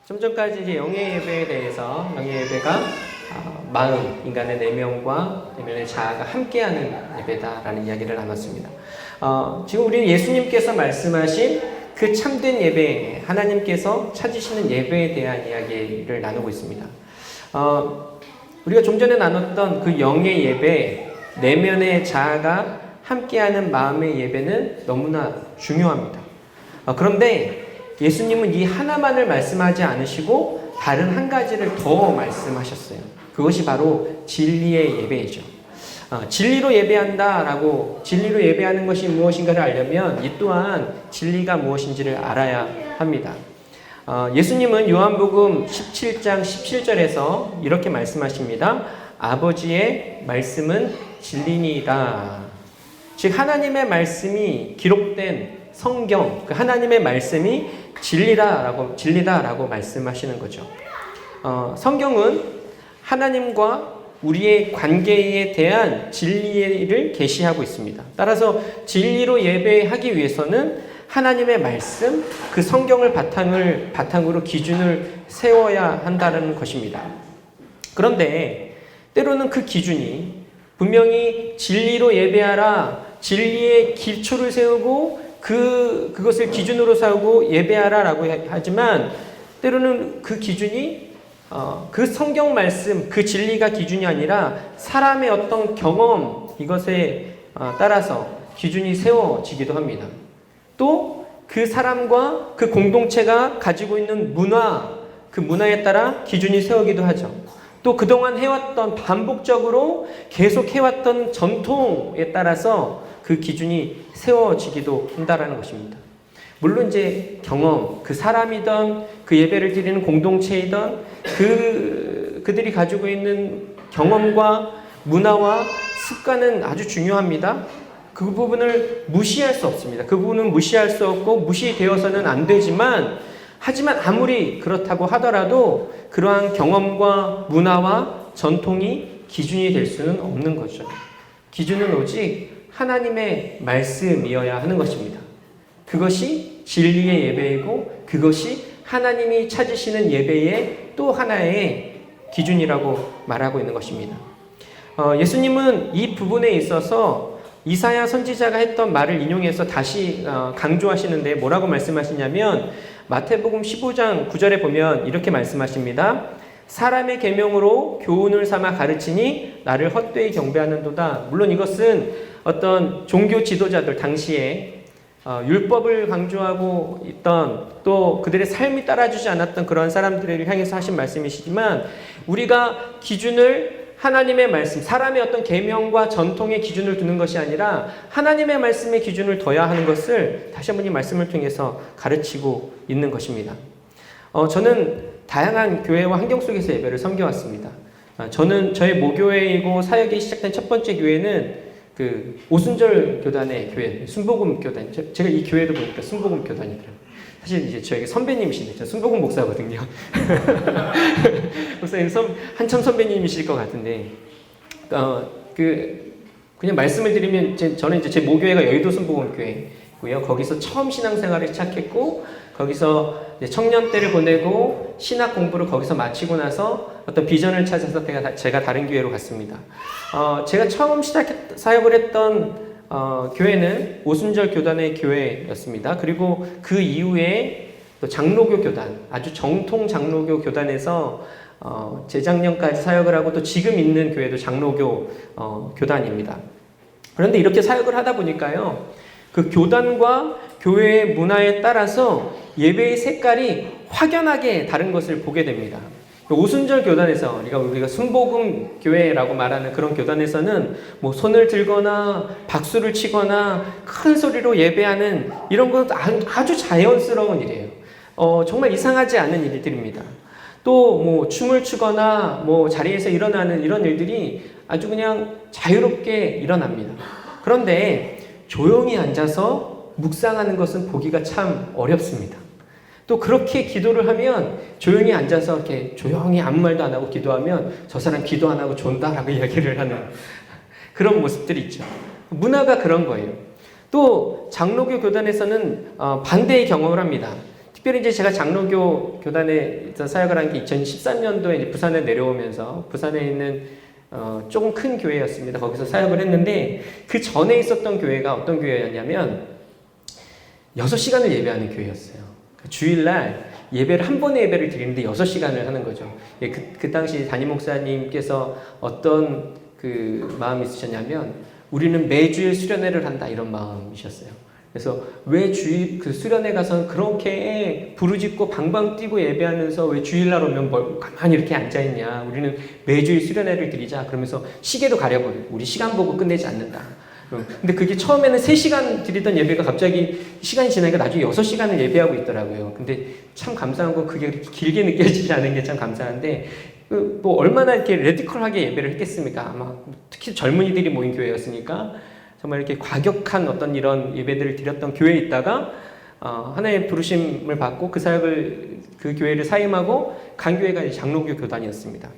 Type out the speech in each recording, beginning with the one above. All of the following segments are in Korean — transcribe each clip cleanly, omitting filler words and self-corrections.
좀 전까지 이제 영예 예배에 대해서 영예 예배가 마음, 인간의 내면과 내면의 자아가 함께하는 예배다라는 이야기를 나눴습니다. 지금 우리는 예수님께서 말씀하신 그 참된 예배, 하나님께서 찾으시는 예배에 대한 이야기를 나누고 있습니다. 우리가 좀 전에 나눴던 그 영의 예배, 내면의 자아가 함께하는 마음의 예배는 너무나 중요합니다. 그런데 예수님은 이 하나만을 말씀하지 않으시고 다른 한 가지를 더 말씀하셨어요. 그것이 바로 진리의 예배이죠. 진리로 예배한다라고, 진리로 예배하는 것이 무엇인가를 알려면 이 또한 진리가 무엇인지를 알아야 합니다. 예수님은 요한복음 17장 17절에서 이렇게 말씀하십니다. 아버지의 말씀은 진리니이다. 즉 하나님의 말씀이 기록된 성경, 그 하나님의 말씀이 진리다라고 말씀하시는 거죠. 성경은 하나님과 우리의 관계에 대한 진리를 계시하고 있습니다. 따라서 진리로 예배하기 위해서는 하나님의 말씀, 그 성경을 바탕으로 기준을 세워야 한다는 것입니다. 그런데 때로는 그 기준이 분명히 진리로 예배하라, 진리의 기초를 세우고 그것을 기준으로 세우고 예배하라라고 하지만 때로는 그 기준이 그 성경 말씀, 그 진리가 기준이 아니라 사람의 어떤 경험, 이것에 따라서 기준이 세워지기도 합니다. 또 그 사람과 그 공동체가 가지고 있는 문화, 그 문화에 따라 기준이 세우기도 하죠. 또 그동안 해왔던, 반복적으로 계속 해왔던 전통에 따라서 그 기준이 세워지기도 한다라는 것입니다. 물론 이제 경험, 그 사람이든 그 예배를 드리는 공동체이든 그들이 가지고 있는 경험과 문화와 습관은 아주 중요합니다. 그 부분을 무시할 수 없습니다. 그 부분은 무시할 수 없고 무시되어서는 안 되지만, 하지만 아무리 그렇다고 하더라도 그러한 경험과 문화와 전통이 기준이 될 수는 없는 거죠. 기준은 오직 하나님의 말씀이어야 하는 것입니다. 그것이 진리의 예배이고 그것이 하나님이 찾으시는 예배의 또 하나의 기준이라고 말하고 있는 것입니다. 예수님은 이 부분에 있어서 이사야 선지자가 했던 말을 인용해서 다시 강조하시는데 뭐라고 말씀하시냐면 마태복음 15장 9절에 보면 이렇게 말씀하십니다. 사람의 계명으로 교훈을 삼아 가르치니 나를 헛되이 경배하는도다. 물론 이것은 어떤 종교 지도자들 당시에 율법을 강조하고 있던, 또 그들의 삶이 따라주지 않았던 그런 사람들을 향해서 하신 말씀이시지만, 우리가 기준을 하나님의 말씀, 사람의 어떤 계명과 전통의 기준을 두는 것이 아니라 하나님의 말씀의 기준을 둬야 하는 것을 다시 한번 이 말씀을 통해서 가르치고 있는 것입니다. 저는 다양한 교회와 환경 속에서 예배를 섬겨왔습니다. 저는 저의 모교회이고 사역이 시작된 첫 번째 교회는 그 오순절 교단의 교회, 순복음 교단. 제가 이 교회도 보니까 순복음 교단이더라고요. 사실 이제 저에게 선배님이신데, 저 순복음 목사거든요. 목사님 한참 선배님이실 것 같은데, 그냥 말씀을 드리면 저는 이제 제 모교회가 여의도 순복음 교회고요. 거기서 처음 신앙생활을 시작했고, 거기서 이제 청년 때를 보내고 신학 공부를 거기서 마치고 나서 어떤 비전을 찾아서 제가 다른 교회로 갔습니다. 제가 처음 사역을 했던 교회는 오순절 교단의 교회였습니다. 그리고 그 이후에 또 장로교 교단, 아주 정통 장로교 교단에서 재작년까지 사역을 하고 또 지금 있는 교회도 장로교 교단입니다. 그런데 이렇게 사역을 하다 보니까요, 그 교단과 교회의 문화에 따라서 예배의 색깔이 확연하게 다른 것을 보게 됩니다. 오순절 교단에서 우리가 순복음 교회라고 말하는 그런 교단에서는 뭐 손을 들거나 박수를 치거나 큰 소리로 예배하는 이런 것 아주 자연스러운 일이에요. 정말 이상하지 않은 일들입니다. 또 뭐 춤을 추거나 뭐 자리에서 일어나는 이런 일들이 아주 그냥 자유롭게 일어납니다. 그런데 조용히 앉아서 묵상하는 것은 보기가 참 어렵습니다. 또 그렇게 기도를 하면 조용히 앉아서 이렇게 조용히 아무 말도 안 하고 기도하면 저 사람 기도 안 하고 존다라고 이야기를 하는 그런 모습들이 있죠. 문화가 그런 거예요. 또 장로교 교단에서는 반대의 경험을 합니다. 특별히 이제 제가 장로교 교단에 사역을 한 게 2013년도에 이제 부산에 내려오면서 부산에 있는 조금 큰 교회였습니다. 거기서 사역을 했는데 그 전에 있었던 교회가 어떤 교회였냐면 6시간을 예배하는 교회였어요. 주일날 예배를 한 번에 예배를 드리는데 6시간을 하는 거죠. 예, 그 당시 담임 목사님께서 어떤 그 마음이 있으셨냐면 우리는 매주일 수련회를 한다 이런 마음이셨어요. 그래서 왜 그 수련회 가서 그렇게 부르짖고 방방 뛰고 예배하면서 왜 주일날 오면 가만히 이렇게 앉아있냐. 우리는 매주일 수련회를 드리자. 그러면서 시계도 가려버리고 우리 시간 보고 끝내지 않는다. 근데 그게 처음에는 3시간 드리던 예배가 갑자기 시간이 지나니까 나중에 6시간을 예배하고 있더라고요. 근데 참 감사한 건 그게 그렇게 길게 느껴지지 않은 게 참 감사한데 뭐 얼마나 이렇게 레디컬하게 예배를 했겠습니까? 아마 특히 젊은이들이 모인 교회였으니까 정말 이렇게 과격한 어떤 이런 예배들을 드렸던 교회에 있다가 하나의 부르심을 받고 그 교회를 사임하고 간 교회가 장로교 교단이었습니다.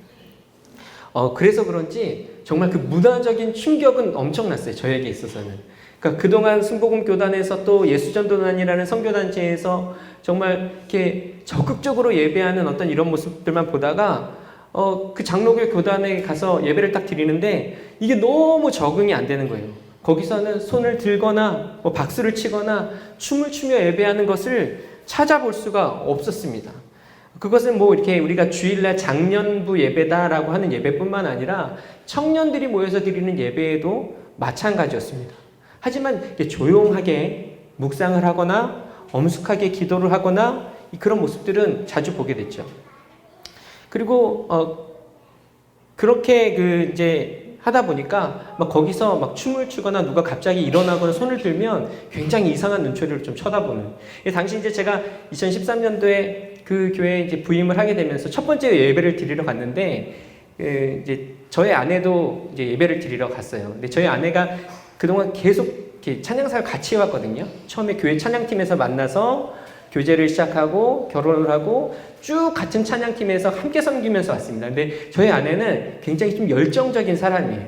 그래서 그런지 정말 그 문화적인 충격은 엄청났어요. 저에게 있어서는. 그러니까 그동안 순복음 교단에서 또 예수전도단이라는 선교단체에서 정말 이렇게 적극적으로 예배하는 어떤 이런 모습들만 보다가 그 장로교 교단에 가서 예배를 딱 드리는데 이게 너무 적응이 안 되는 거예요. 거기서는 손을 들거나 뭐 박수를 치거나 춤을 추며 예배하는 것을 찾아볼 수가 없었습니다. 그것은 뭐 이렇게 우리가 주일날 장년부 예배다라고 하는 예배뿐만 아니라 청년들이 모여서 드리는 예배에도 마찬가지였습니다. 하지만 조용하게 묵상을 하거나 엄숙하게 기도를 하거나 그런 모습들은 자주 보게 됐죠. 그리고 그렇게 이제 하다 보니까 막 거기서 막 춤을 추거나 누가 갑자기 일어나거나 손을 들면 굉장히 이상한 눈초리를 좀 쳐다보는. 당시 이제 제가 2013년도에 그 교회에 이제 부임을 하게 되면서 첫 번째 예배를 드리러 갔는데 이제 저희 아내도 이제 예배를 드리러 갔어요. 근데 저희 아내가 그동안 계속 이렇게 찬양사를 같이 해왔거든요. 처음에 교회 찬양팀에서 만나서 교제를 시작하고 결혼을 하고 쭉 같은 찬양팀에서 함께 섬기면서 왔습니다. 근데 저희 아내는 굉장히 좀 열정적인 사람이에요.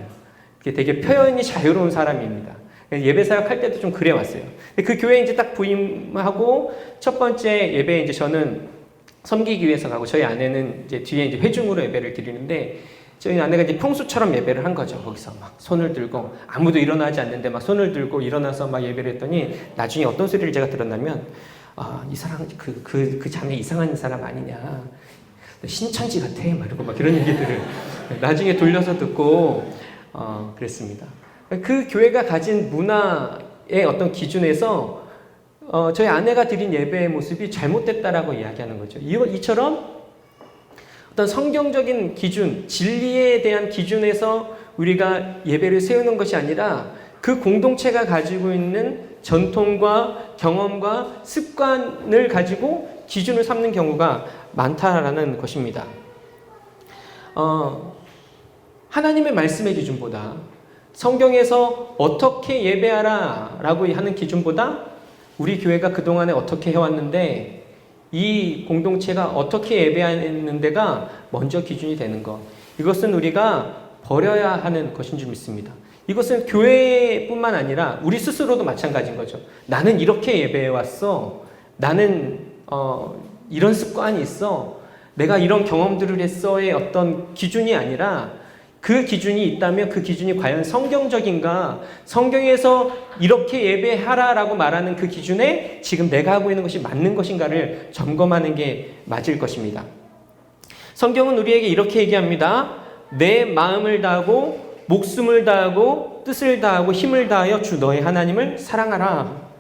되게 표현이 자유로운 사람입니다. 예배 사역할 때도 좀 그래 왔어요. 그 교회에 이제 딱 부임하고 첫 번째 예배에 이제 저는 섬기기 위해서 가고 저희 아내는 이제 뒤에 이제 회중으로 예배를 드리는데 저희 아내가 이제 평소처럼 예배를 한 거죠. 거기서 막 손을 들고 아무도 일어나지 않는데 막 손을 들고 일어나서 막 예배를 했더니 나중에 어떤 소리를 제가 들었냐면 이 사람 그 자매 이상한 사람 아니냐, 신천지 같아, 막 이러고 막 그런 얘기들을 나중에 돌려서 듣고 그랬습니다. 그 교회가 가진 문화의 어떤 기준에서 저희 아내가 드린 예배의 모습이 잘못됐다라고 이야기하는 거죠. 이처럼 어떤 성경적인 기준, 진리에 대한 기준에서 우리가 예배를 세우는 것이 아니라 그 공동체가 가지고 있는 전통과 경험과 습관을 가지고 기준을 삼는 경우가 많다라는 것입니다. 하나님의 말씀의 기준보다 성경에서 어떻게 예배하라 라고 하는 기준보다 우리 교회가 그동안에 어떻게 해왔는데 이 공동체가 어떻게 예배하는 데가 먼저 기준이 되는 것, 이것은 우리가 버려야 하는 것인 줄 믿습니다. 이것은 교회뿐만 아니라 우리 스스로도 마찬가지인 거죠. 나는 이렇게 예배해 왔어. 나는 이런 습관이 있어. 내가 이런 경험들을 했어의 어떤 기준이 아니라 그 기준이 있다면 그 기준이 과연 성경적인가, 성경에서 이렇게 예배하라라고 말하는 그 기준에 지금 내가 하고 있는 것이 맞는 것인가를 점검하는 게 맞을 것입니다. 성경은 우리에게 이렇게 얘기합니다. 내 마음을 다하고 목숨을 다하고 뜻을 다하고 힘을 다하여 주 너의 하나님을 사랑하라.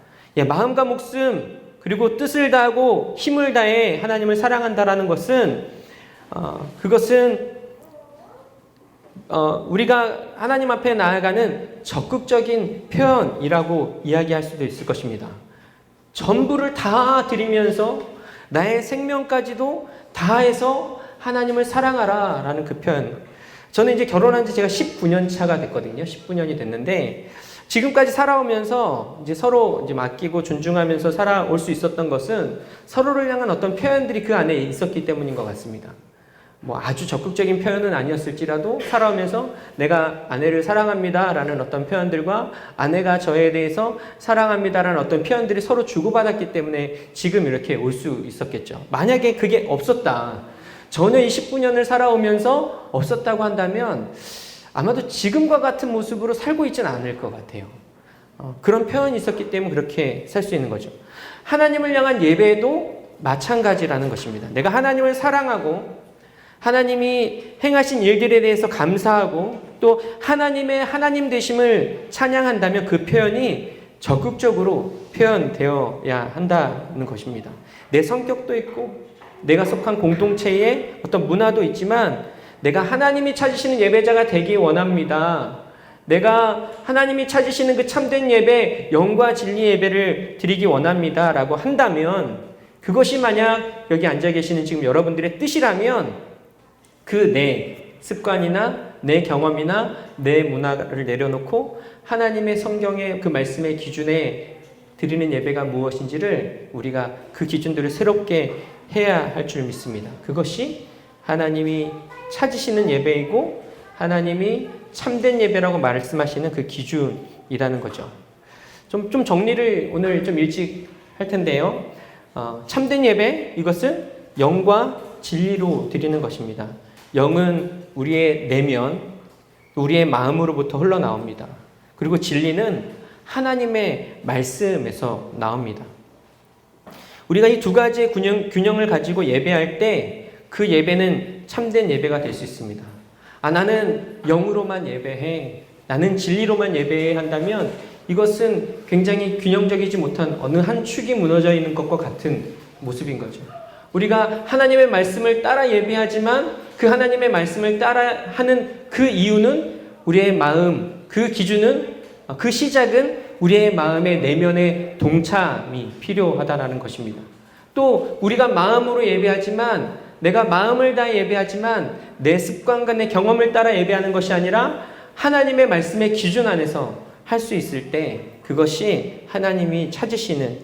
마음과 목숨 그리고 뜻을 다하고 힘을 다해 하나님을 사랑한다라는 것은 그것은 우리가 하나님 앞에 나아가는 적극적인 표현이라고 이야기할 수도 있을 것입니다. 전부를 다 드리면서 나의 생명까지도 다해서 하나님을 사랑하라 라는 그 표현. 저는 이제 결혼한 지 제가 19년 차가 됐거든요. 19년이 됐는데 지금까지 살아오면서 이제 서로 이제 맡기고 존중하면서 살아올 수 있었던 것은 서로를 향한 어떤 표현들이 그 안에 있었기 때문인 것 같습니다. 뭐 아주 적극적인 표현은 아니었을지라도 살아오면서 내가 아내를 사랑합니다라는 어떤 표현들과 아내가 저에 대해서 사랑합니다라는 어떤 표현들이 서로 주고받았기 때문에 지금 이렇게 올 수 있었겠죠. 만약에 그게 없었다, 전혀 이 19년을 살아오면서 없었다고 한다면 아마도 지금과 같은 모습으로 살고 있지는 않을 것 같아요. 그런 표현이 있었기 때문에 그렇게 살 수 있는 거죠. 하나님을 향한 예배도 마찬가지라는 것입니다. 내가 하나님을 사랑하고 하나님이 행하신 일들에 대해서 감사하고 또 하나님의 하나님 되심을 찬양한다면 그 표현이 적극적으로 표현되어야 한다는 것입니다. 내 성격도 있고 내가 속한 공동체의 어떤 문화도 있지만 내가 하나님이 찾으시는 예배자가 되기 원합니다. 내가 하나님이 찾으시는 그 참된 예배, 영과 진리 예배를 드리기 원합니다 라고 한다면, 그것이 만약 여기 앉아 계시는 지금 여러분들의 뜻이라면 그 내 습관이나 내 경험이나 내 문화를 내려놓고 하나님의 성경의 그 말씀의 기준에 드리는 예배가 무엇인지를 우리가 그 기준들을 새롭게 해야 할 줄 믿습니다. 그것이 하나님이 찾으시는 예배이고 하나님이 참된 예배라고 말씀하시는 그 기준이라는 거죠. 좀 정리를 오늘 좀 일찍 할 텐데요. 참된 예배, 이것은 영과 진리로 드리는 것입니다. 영은 우리의 내면, 우리의 마음으로부터 흘러나옵니다. 그리고 진리는 하나님의 말씀에서 나옵니다. 우리가 이 두 가지의 균형을 가지고 예배할 때 그 예배는 참된 예배가 될 수 있습니다. 나는 영으로만 예배해, 나는 진리로만 예배해 한다면 이것은 굉장히 균형적이지 못한 어느 한 축이 무너져 있는 것과 같은 모습인 거죠. 우리가 하나님의 말씀을 따라 예배하지만 그 하나님의 말씀을 따라 하는 그 이유는 우리의 마음, 그 기준은, 그 시작은 우리의 마음의 내면의 동참이 필요하다라는 것입니다. 또 우리가 마음으로 예배하지만, 내가 마음을 다해 예배하지만 내 습관과 내 경험을 따라 예배하는 것이 아니라 하나님의 말씀의 기준 안에서 할 수 있을 때 그것이 하나님이 찾으시는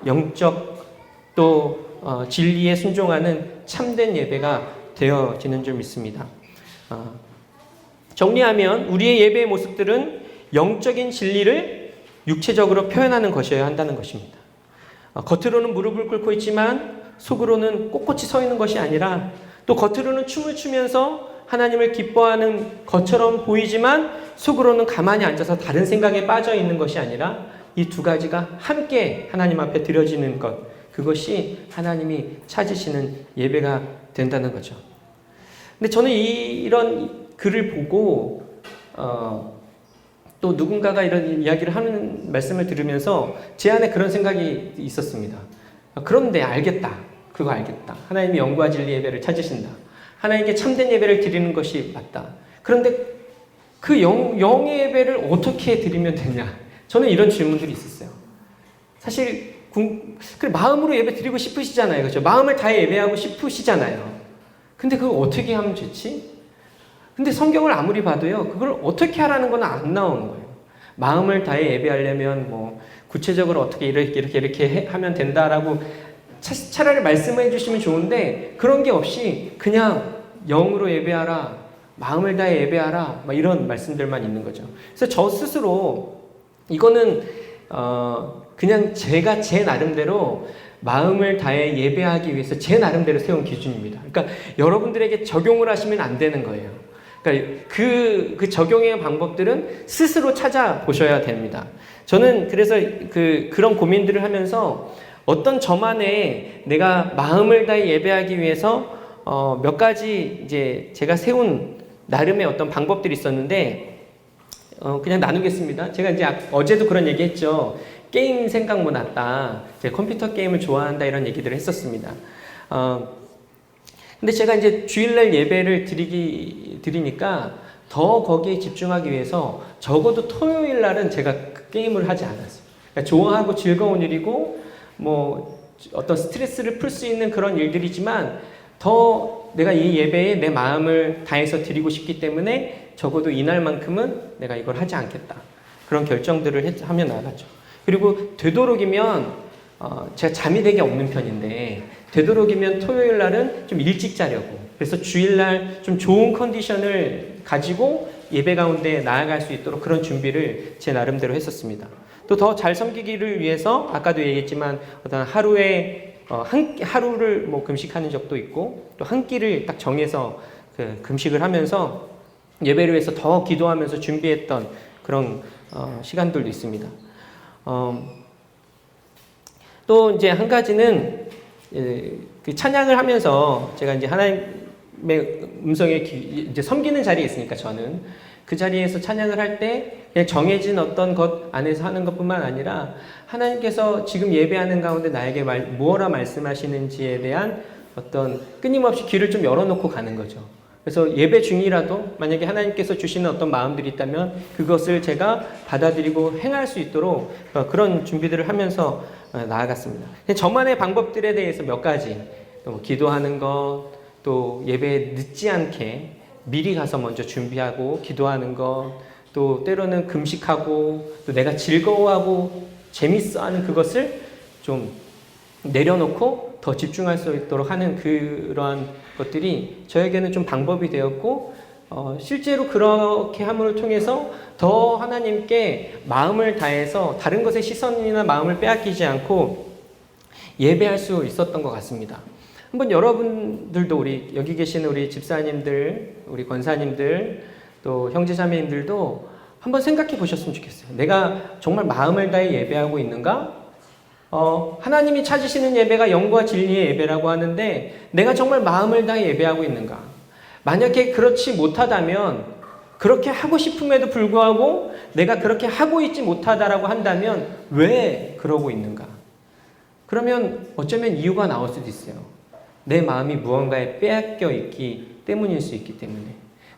영적 또 진리에 순종하는 참된 예배가 되어지는 줄 믿습니다. 정리하면 우리의 예배의 모습들은 영적인 진리를 육체적으로 표현하는 것이어야 한다는 것입니다. 겉으로는 무릎을 꿇고 있지만 속으로는 꼿꼿이 서 있는 것이 아니라, 또 겉으로는 춤을 추면서 하나님을 기뻐하는 것처럼 보이지만 속으로는 가만히 앉아서 다른 생각에 빠져 있는 것이 아니라 이 두 가지가 함께 하나님 앞에 드려지는 것, 그것이 하나님이 찾으시는 예배가 된다는 거죠. 근데 저는 이런 글을 보고 또 누군가가 이런 이야기를 하는 말씀을 들으면서 제 안에 그런 생각이 있었습니다. 그런데 알겠다. 그거 알겠다. 하나님이 영과 진리 예배를 찾으신다. 하나님께 참된 예배를 드리는 것이 맞다. 그런데 그 영의 예배를 어떻게 드리면 되냐? 저는 이런 질문들이 있었어요. 사실 마음으로 예배 드리고 싶으시잖아요. 그렇죠? 마음을 다해 예배하고 싶으시잖아요. 근데 그걸 어떻게 하면 좋지? 근데 성경을 아무리 봐도요, 그걸 어떻게 하라는 건 안 나오는 거예요. 마음을 다해 예배하려면 뭐 구체적으로 어떻게 이렇게 하면 된다라고 차라리 말씀해 주시면 좋은데, 그런 게 없이 그냥 영으로 예배하라, 마음을 다해 예배하라, 막 이런 말씀들만 있는 거죠. 그래서 저 스스로 이거는 그냥 제가 제 나름대로 마음을 다해 예배하기 위해서 제 나름대로 세운 기준입니다. 그러니까 여러분들에게 적용을 하시면 안 되는 거예요. 그러니까 그 적용의 방법들은 스스로 찾아보셔야 됩니다. 저는 그래서 그런 고민들을 하면서 어떤 저만의 내가 마음을 다해 예배하기 위해서 몇 가지 이제 제가 세운 나름의 어떤 방법들이 있었는데 그냥 나누겠습니다. 제가 이제 어제도 그런 얘기 했죠. 게임 생각 못 났다. 제가 컴퓨터 게임을 좋아한다, 이런 얘기들을 했었습니다. 근데 제가 이제 주일날 예배를 드리니까 더 거기에 집중하기 위해서 적어도 토요일 날은 제가 그 게임을 하지 않았어요. 그러니까 좋아하고 즐거운 일이고 뭐 어떤 스트레스를 풀 수 있는 그런 일들이지만 더 내가 이 예배에 내 마음을 다해서 드리고 싶기 때문에 적어도 이날만큼은 내가 이걸 하지 않겠다. 그런 결정들을 하며 나가죠. 그리고 되도록이면 제가 잠이 되게 없는 편인데 되도록이면 토요일 날은 좀 일찍 자려고, 그래서 주일날 좀 좋은 컨디션을 가지고 예배 가운데 나아갈 수 있도록 그런 준비를 제 나름대로 했었습니다. 또 더 잘 섬기기를 위해서 아까도 얘기했지만 어떤 하루에 하루를 뭐 금식하는 적도 있고, 또 한 끼를 딱 정해서 그 금식을 하면서 예배를 위해서 더 기도하면서 준비했던 그런 시간들도 있습니다. 또 이제 한 가지는 그 찬양을 하면서 제가 이제 하나님의 음성에 이제 섬기는 자리에 있으니까, 저는 그 자리에서 찬양을 할 때 그냥 정해진 어떤 것 안에서 하는 것뿐만 아니라 하나님께서 지금 예배하는 가운데 나에게 무엇라 말씀하시는지에 대한 어떤 끊임없이 귀를 좀 열어놓고 가는 거죠. 그래서 예배 중이라도 만약에 하나님께서 주시는 어떤 마음들이 있다면 그것을 제가 받아들이고 행할 수 있도록 그런 준비들을 하면서 나아갔습니다. 저만의 방법들에 대해서 몇 가지, 또 기도하는 것, 또 예배에 늦지 않게 미리 가서 먼저 준비하고 기도하는 것, 또 때로는 금식하고, 또 내가 즐거워하고 재밌어하는 그것을 좀 내려놓고 더 집중할 수 있도록 하는 그러한 것들이 저에게는 좀 방법이 되었고, 실제로 그렇게 함을 통해서 더 하나님께 마음을 다해서 다른 것에 시선이나 마음을 빼앗기지 않고 예배할 수 있었던 것 같습니다. 한번 여러분들도, 우리 여기 계시는 우리 집사님들, 우리 권사님들, 또 형제자매님들도 한번 생각해 보셨으면 좋겠어요. 내가 정말 마음을 다해 예배하고 있는가? 하나님이 찾으시는 예배가 영과 진리의 예배라고 하는데 내가 정말 마음을 다해 예배하고 있는가? 만약에 그렇지 못하다면, 그렇게 하고 싶음에도 불구하고 내가 그렇게 하고 있지 못하다라고 한다면 왜 그러고 있는가? 그러면 어쩌면 이유가 나올 수도 있어요. 내 마음이 무언가에 빼앗겨 있기 때문일 수 있기 때문에,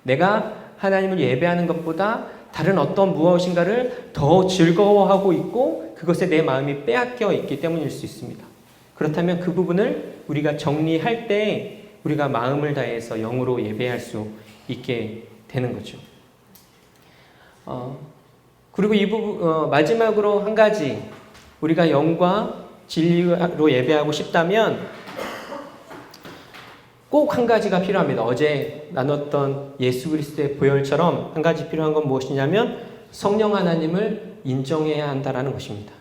내가 하나님을 예배하는 것보다 다른 어떤 무엇인가를 더 즐거워하고 있고 그것에 내 마음이 빼앗겨 있기 때문일 수 있습니다. 그렇다면 그 부분을 우리가 정리할 때 우리가 마음을 다해서 영으로 예배할 수 있게 되는 거죠. 그리고 이 부분, 마지막으로 한 가지, 우리가 영과 진리로 예배하고 싶다면 꼭 한 가지가 필요합니다. 어제 나눴던 예수 그리스도의 보혈처럼 한 가지 필요한 건 무엇이냐면 성령 하나님을 인정해야 한다는 것입니다.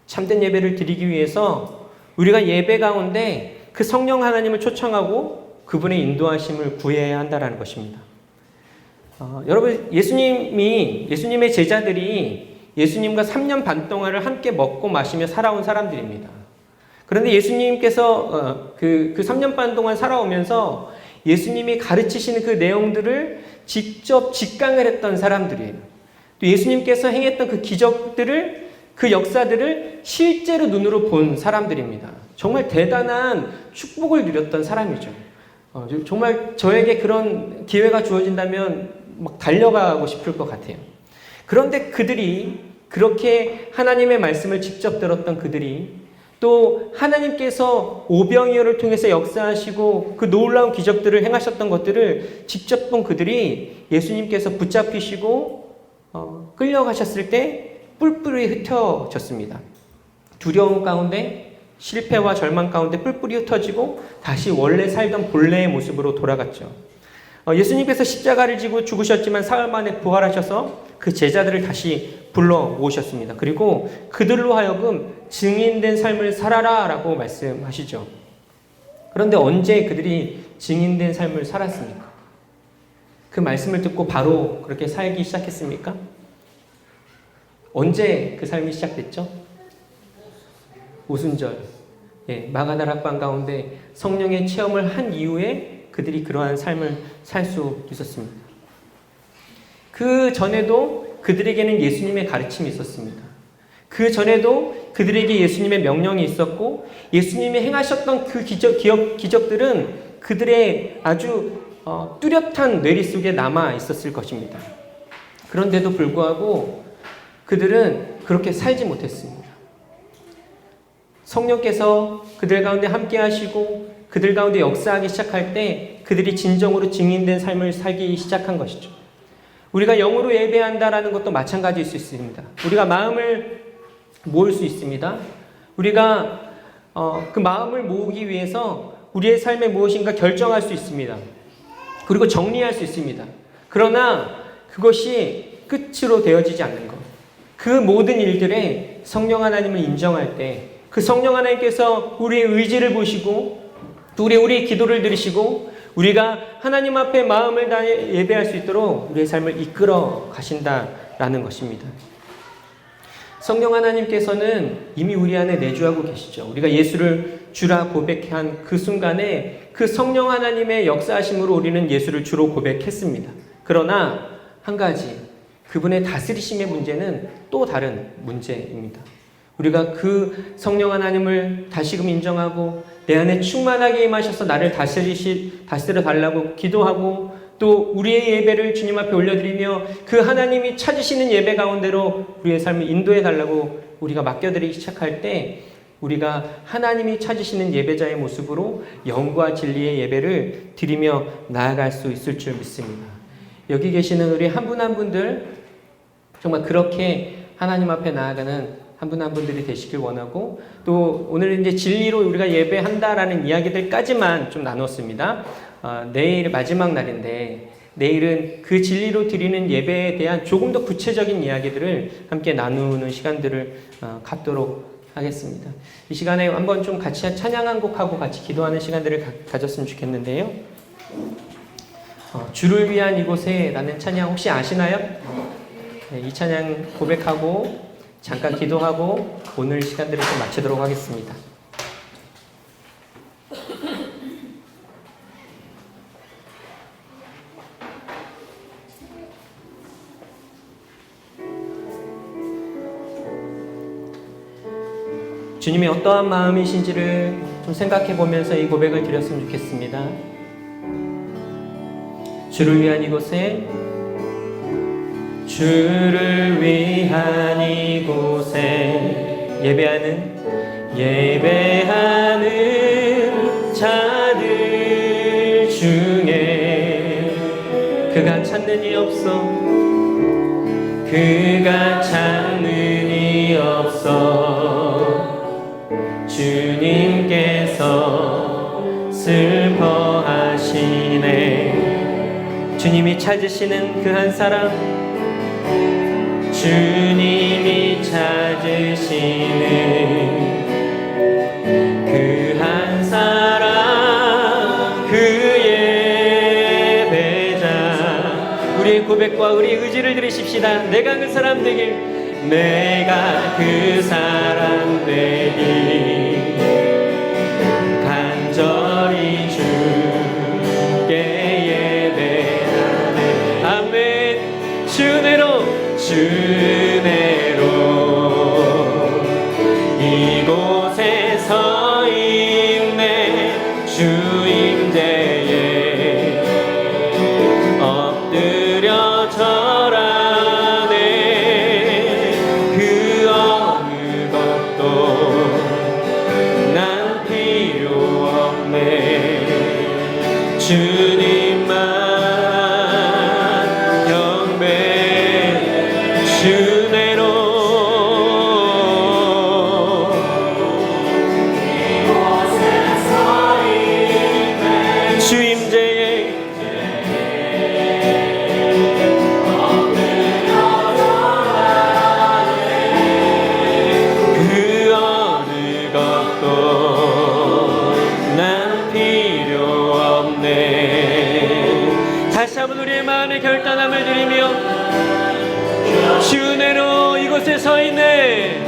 참된 예배를 드리기 위해서 우리가 예배 가운데 그 성령 하나님을 초청하고 그분의 인도하심을 구해야 한다는 것입니다. 여러분, 예수님의 제자들이 예수님과 3년 반 동안을 함께 먹고 마시며 살아온 사람들입니다. 그런데 예수님께서 그 3년 반 동안 살아오면서 예수님이 가르치시는 그 내용들을 직접 직강을 했던 사람들이에요. 또 예수님께서 행했던 그 기적들을, 그 역사들을 실제로 눈으로 본 사람들입니다. 정말 대단한 축복을 누렸던 사람이죠. 정말 저에게 그런 기회가 주어진다면 막 달려가고 싶을 것 같아요. 그런데 그들이, 그렇게 하나님의 말씀을 직접 들었던 그들이, 또 하나님께서 오병이어를 통해서 역사하시고 그 놀라운 기적들을 행하셨던 것들을 직접 본 그들이 예수님께서 붙잡히시고 끌려가셨을 때 뿔뿔이 흩어졌습니다. 두려움 가운데, 실패와 절망 가운데 뿔뿔이 흩어지고 다시 원래 살던 본래의 모습으로 돌아갔죠. 예수님께서 십자가를 지고 죽으셨지만 사흘 만에 부활하셔서 그 제자들을 다시 불러 모으셨습니다. 그리고 그들로 하여금 증인된 삶을 살아라 라고 말씀하시죠. 그런데 언제 그들이 증인된 삶을 살았습니까? 그 말씀을 듣고 바로 그렇게 살기 시작했습니까? 언제 그 삶이 시작됐죠? 오순절, 마가다락방 가운데 성령의 체험을 한 이후에 그들이 그러한 삶을 살 수 있었습니다. 그 전에도 그들에게는 예수님의 가르침이 있었습니다. 그 전에도 그들에게 예수님의 명령이 있었고, 예수님이 행하셨던 그 기적들은 그들의 아주 뚜렷한 뇌리 속에 남아 있었을 것입니다. 그런데도 불구하고 그들은 그렇게 살지 못했습니다. 성령께서 그들 가운데 함께 하시고 그들 가운데 역사하기 시작할 때 그들이 진정으로 증인된 삶을 살기 시작한 것이죠. 우리가 영으로 예배한다라는 것도 마찬가지일 수 있습니다. 우리가 마음을 모을 수 있습니다. 우리가 그 마음을 모으기 위해서 우리의 삶에 무엇인가 결정할 수 있습니다. 그리고 정리할 수 있습니다. 그러나 그것이 끝으로 되어지지 않는 것. 그 모든 일들에 성령 하나님을 인정할 때 그 성령 하나님께서 우리의 의지를 보시고 또 우리의 기도를 들으시고 우리가 하나님 앞에 마음을 다해 예배할 수 있도록 우리의 삶을 이끌어 가신다라는 것입니다. 성령 하나님께서는 이미 우리 안에 내주하고 계시죠. 우리가 예수를 주라 고백한 그 순간에 그 성령 하나님의 역사하심으로 우리는 예수를 주로 고백했습니다. 그러나 한 가지, 그분의 다스리심의 문제는 또 다른 문제입니다. 우리가 그 성령 하나님을 다시금 인정하고 내 안에 충만하게 임하셔서 나를 다스려 달라고 기도하고 또 우리의 예배를 주님 앞에 올려드리며 그 하나님이 찾으시는 예배 가운데로 우리의 삶을 인도해 달라고 우리가 맡겨드리기 시작할 때 우리가 하나님이 찾으시는 예배자의 모습으로 영과 진리의 예배를 드리며 나아갈 수 있을 줄 믿습니다. 여기 계시는 우리 한 분 한 분들 정말 그렇게 하나님 앞에 나아가는 한 분 한 분들이 되시길 원하고 또 오늘 이제 진리로 우리가 예배한다라는 이야기들까지만 좀 나눴습니다. 내일 마지막 날인데 내일은 그 진리로 드리는 예배에 대한 조금 더 구체적인 이야기들을 함께 나누는 시간들을 갖도록 하겠습니다. 이 시간에 한번 좀 같이 찬양 한 곡하고 같이 기도하는 시간들을 가졌으면 좋겠는데요. 주를 위한 이곳에 라는 찬양 혹시 아시나요? 네, 이 찬양 고백하고 잠깐 기도하고 오늘 시간들을 좀 마치도록 하겠습니다. 주님이 어떠한 마음이신지를 좀 생각해 보면서 이 고백을 드렸으면 좋겠습니다. 주를 위한 이곳에 주를 위한 이곳에 예배하는 자들 중에 그가 찾는 이 없어 그가 찾는 이 없어 주님께서 슬퍼하시네. 주님이 찾으시는 그 한 사람 주님이 찾으시는 그 한 사람 그 예배자 우리의 고백과 우리의 의지를 들으십시다. 내가 그 사람 되길 내가 그 사람 되길 간절히 주께 예배하네. 아멘. 주내로 이곳에 서 있네. 주임제에 엎드려 절하네. 그 어느 것도 난 필요 없네. 주님만 결단함을 드리며 주내로 이곳에 서 있네.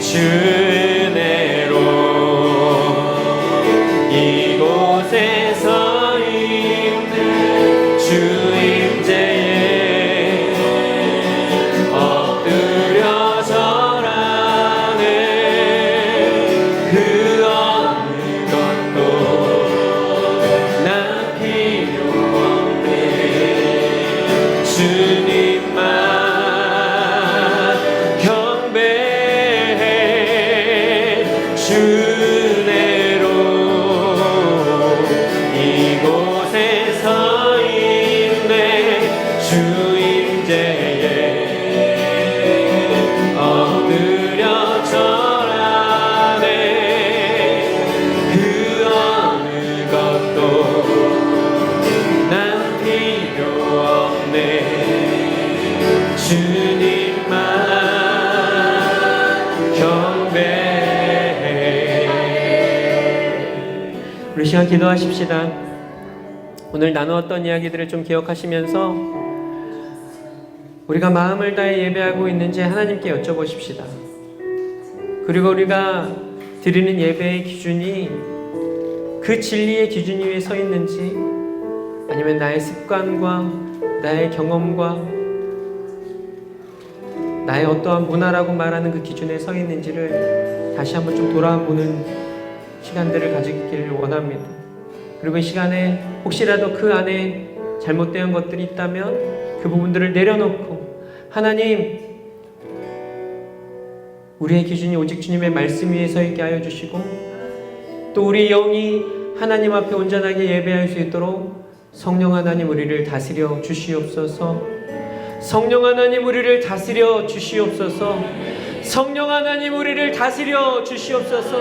주내로 이곳에 서 있네. 주임제에 엎드려 절하네. 그 어느 것도 난 필요 없네. 주님만 경배해. 주내로 시간 기도하십시다. 오늘 나누었던 이야기들을 좀 기억하시면서 우리가 마음을 다해 예배하고 있는지 하나님께 여쭤보십시다. 그리고 우리가 드리는 예배의 기준이 그 진리의 기준 위에 서 있는지, 아니면 나의 습관과 나의 경험과 나의 어떠한 문화라고 말하는 그 기준에 서 있는지를 다시 한번 좀 돌아보는 시간들을 가지기를 원합니다. 그리고 이 시간에 혹시라도 그 안에 잘못된 것들이 있다면 그 부분들을 내려놓고, 하나님, 우리의 기준이 오직 주님의 말씀 위에 서 있게 하여 주시고, 또 우리 영이 하나님 앞에 온전하게 예배할 수 있도록 성령 하나님 우리를 다스려 주시옵소서. 성령 하나님 우리를 다스려 주시옵소서. 성령 하나님 우리를 다스려 주시옵소서.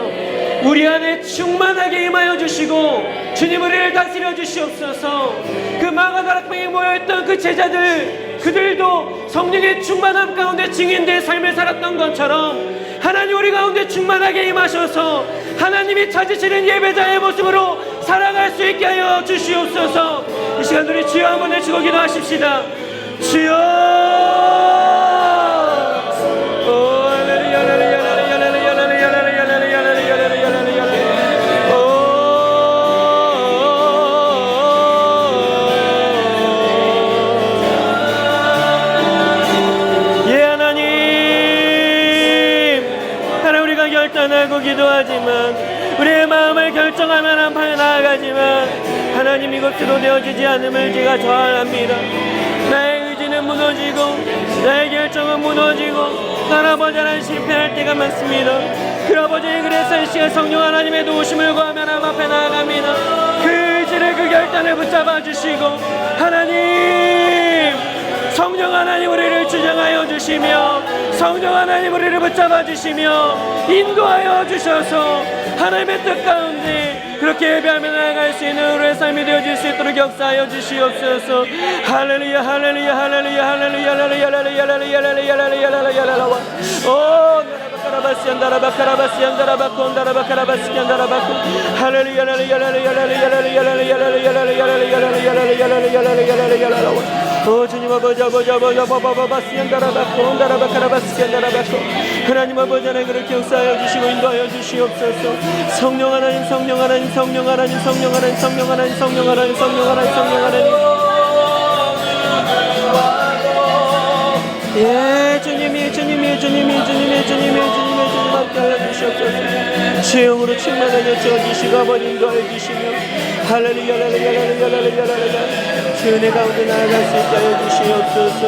우리 안에 충만하게 임하여 주시고 주님 우리를 다스려 주시옵소서. 그 마가다락방에 모여있던 그 제자들, 그들도 성령의 충만함 가운데 증인된 삶을 살았던 것처럼 하나님 우리 가운데 충만하게 임하셔서 하나님이 찾으시는 예배자의 모습으로 살아갈 수 있게 하여 주시옵소서. 이 시간 우리 주여 한번 외치고 기도하십시다. 주여! 결단하고 기도하지만, 우리의 마음을 결정할 만한 판에 나아가지만 하나님 이것으로 되어지지 않음을 제가 저항합니다. 나의 의지는 무너지고 나의 결정은 무너지고 난 아버지 하나님 실패할 때가 많습니다. 그 아버지, 그래서 이 시간 성령 하나님의 도우심을 구하며 하나님 앞에 나아갑니다. 그 의지를, 그 결단을 붙잡아 주시고, 하나님 성령 하나님 우리를 주장하여 주시며, 성령 하나님 우리를 붙잡아 주시며 인도하여 주셔서 하나님의 뜻 가운데 그렇게 예배하며 나아갈 수 있는 우리의 삶이 되어질 수 있도록 역사하여 주시옵소서. 할렐루야 할렐루야 할렐루야 할렐루야 할렐루야 할렐루야 할렐루야 할렐루야 할렐루야. 오 나라바카라바시 안다라바카라바시 안다라바코 안다라바카라바시 안다라바코. 할렐루야 할렐루야 할렐루야 할렐루야 할렐루야 할렐루야 할렐루야 할렐루야 할렐루야 할렐루야. 오 주님 아버지 아버지 아버지 아버지 안다라바코 안다라바카라바시 안다라바코. 하나님 아버지 하나님 그렇게 역사하여 주시고 인도하여 주시옵소서. 성령 하나님 성령 하나님 성령 하나님 성령 하나님 성령 하나님 성령 하나님 성령 하나님 성령 하나님. 예 주님이 주님이 주님이 주님이 주님이 주님이 주님 함께 하여 주시옵소서. 주영으로 충만하여 주시고 아버지 인도하여 주시며 할렐루야 할렐루야 할렐루야 할렐루야 할렐루야. 주 은혜 가운데 나아갈 수 있게 하여 주시옵소서.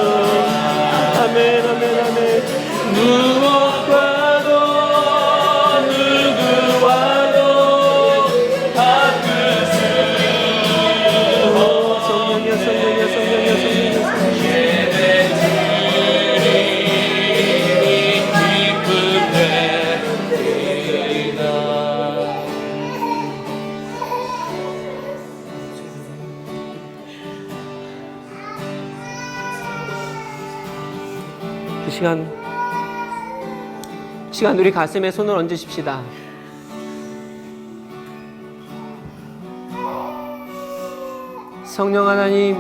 아멘 아멘 아멘. 무엇과도 누구와도 바꿀 수 없는 성령이여 성령이여 성령이여 성령이여 시간 우리 가슴에 손을 얹으십시다. 성령 하나님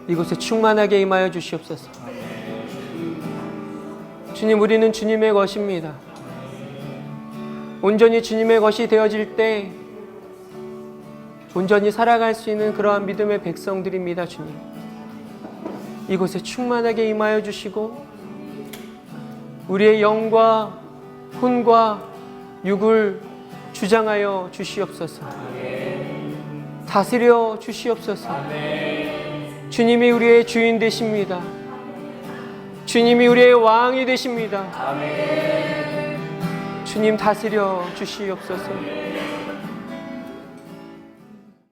이곳에 충만하게 임하여 주시옵소서. 주님, 우리는 주님의 것입니다. 온전히 주님의 것이 되어질 때 온전히 살아갈 수 있는 그러한 믿음의 백성들입니다. 주님, 이곳에 충만하게 임하여 주시고 우리의 영과 혼과 육을 주장하여 주시옵소서. 다스려 주시옵소서. 주님이 우리의 주인 되십니다. 주님이 우리의 왕이 되십니다. 주님 다스려 주시옵소서.